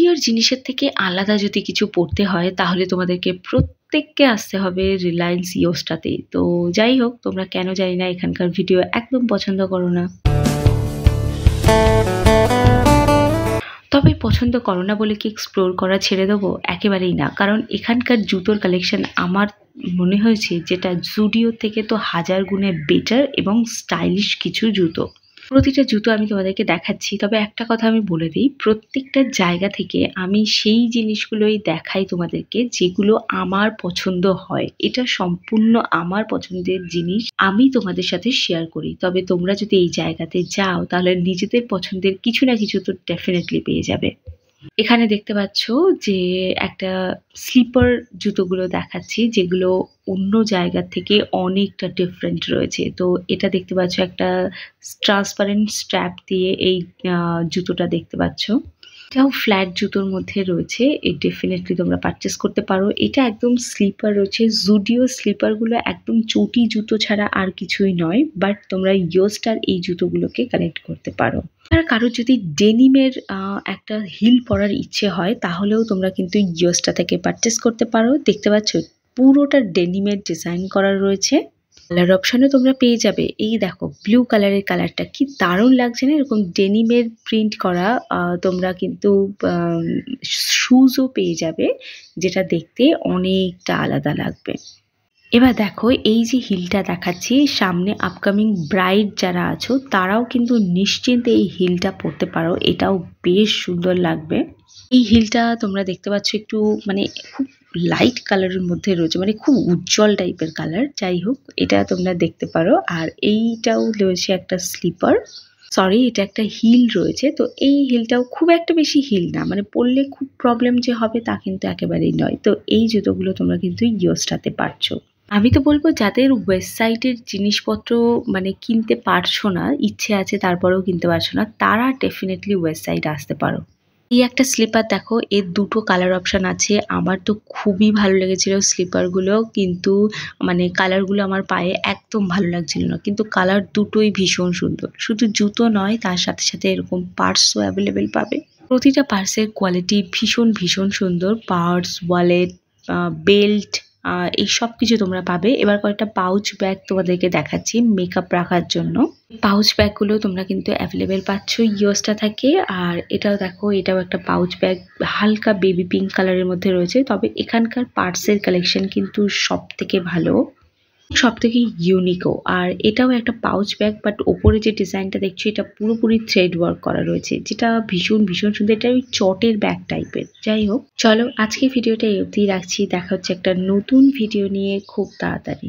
জুডিওর জিনিসের থেকে আলাদা যদি কিছু পড়তে হয় তাহলে তোমাদেরকে প্রত্যেককে আসতে হবে রিলায়েন্স ইয়োস্টাতে। তো যাই হোক, তোমরা কেন জানি না এখানকার ভিডিও একদম পছন্দ করো না। তবে পছন্দ করো না বলে কি এক্সপ্লোর করা ছেড়ে দেবো? একেবারেই না, কারণ এখানকার জুতোর কালেকশন আমার মনে হয়েছে যেটা জুডিও থেকে তো হাজার গুণে বেটার এবং স্টাইলিশ কিছু জুতো। প্রতিটা জুতো আমি তোমাদেরকে দেখাচ্ছি, তবে একটা কথা আমি বলে দিই, প্রত্যেকটা জায়গা থেকে আমি সেই জিনিসগুলোই দেখাই তোমাদেরকে যেগুলো আমার পছন্দ হয়। এটা সম্পূর্ণ আমার পছন্দের জিনিস আমি তোমাদের সাথে শেয়ার করি। তবে তোমরা যদি এই জায়গাতে যাও তাহলে নিজেদের পছন্দের কিছু না কিছু তো ডেফিনেটলি পেয়ে যাবে। এখানে দেখতে পাচ্ছ যে একটা স্লিপার জুতোগুলো দেখাচ্ছি যেগুলো অন্য জায়গা থেকে অনেকটা ডিফারেন্ট রয়েছে। তো এটা দেখতে পাচ্ছ একটা ট্রান্সপারেন্ট স্ট্র্যাপ দিয়ে এই জুতোটা দেখতে পাচ্ছ। এটাও ফ্ল্যাট জুতোর মধ্যে রয়েছে, এই ডেফিনেটলি তোমরা পারচেস করতে পারো। এটা একদম স্লিপার রয়েছে, জুডিও স্লিপারগুলো একদম চটি জুতো ছাড়া আর কিছুই নয়, বাট তোমরা ইয়োস্টার এই জুতোগুলোকে কালেক্ট করতে পারো। আর কারোর যদি ডেনিমের একটা হিল পরার ইচ্ছে হয় তাহলেও তোমরা কিন্তু ইয়োস্টা থেকে পারচেস করতে পারো। দেখতে পাচ্ছ পুরোটা ডেনিমের ডিজাইন করা রয়েছে। কালার অপশানও তোমরা পেয়ে যাবে। এই দেখো ব্লু কালারের কালারটা কি দারুণ লাগছে না? এরকম ডেনিমের প্রিন্ট করা তোমরা কিন্তু শুজও পেয়ে যাবে, যেটা দেখতে অনেকটা আলাদা লাগবে। এবার দেখো এই যে হিলটা দেখাচ্ছি, সামনে আপকামিং ব্রাইড যারা আছো তারাও কিন্তু নিশ্চিন্তে এই হিলটা পরতে পারো, এটাও বেশ সুন্দর লাগবে। এই হিলটা তোমরা দেখতে পাচ্ছ একটু মানে খুব লাইট কালারের মধ্যে রয়েছে, মানে খুব উজ্জ্বল টাইপের কালার। যাই হোক, এটা তোমরা দেখতে পারো। আর এইটাও রয়েছে একটা স্লিপার, সরি এটা একটা হিল রয়েছে। তো এই হিলটাও খুব একটা বেশি হিল না, মানে পরলে খুব প্রবলেম যে হবে তা কিন্তু একেবারেই নয়। তো এই জুতোগুলো তোমরা কিন্তু ইয়োস্টাতে পারছো। আমি তো বলবো যাদের ওয়েবসাইটের জিনিসপত্র মানে কিনতে পারছো না, ইচ্ছে আছে তারপরেও কিনতে পারছো না, তারা ডেফিনেটলি ওয়েবসাইটে আসতে পারো। এই একটা স্লিপার দেখো, এর দুটো কালার অপশান আছে। আমার তো খুবই ভালো লেগেছিল স্লিপারগুলো, কিন্তু মানে কালারগুলো আমার পায়ে একদম ভালো লাগছিল না, কিন্তু কালার দুটোই ভীষণ সুন্দর। শুধু জুতো নয়, তার সাথে সাথে এরকম পার্সও অ্যাভেলেবেল পাবে। প্রতিটা পার্সের কোয়ালিটি ভীষণ ভীষণ সুন্দর। পার্স, ওয়ালেট, বেল্ট, এই সব কিছু তোমরা পাবে। এবার কয়েকটা পাউচ ব্যাগ তোমাদেরকে দেখাচ্ছি মেকআপ রাখার জন্য। পাউচ ব্যাগগুলো তোমরা কিন্তু অ্যাভেলেবেল পাচ্ছ ইয়োস্টা থেকে। আর এটাও দেখো, এটাও একটা পাউচ ব্যাগ, হালকা বেবি পিঙ্ক কালারের মধ্যে রয়েছে। তবে এখানকার পার্সের কালেকশন কিন্তু সব থেকে ভালো, সব থেকে ইউনিকও। আর এটাও একটা পাউচ ব্যাগ, বাট ওপরে যে ডিজাইনটা দেখছো এটা পুরোপুরি থ্রেড ওয়ার্ক করা রয়েছে, যেটা ভীষণ ভীষণ সুন্দর। এটা ওই চটের ব্যাগ টাইপের। যাই হোক, চলো আজকে ভিডিওটা এই অবধি রাখছি। দেখা হচ্ছে একটা নতুন ভিডিও নিয়ে খুব তাড়াতাড়ি।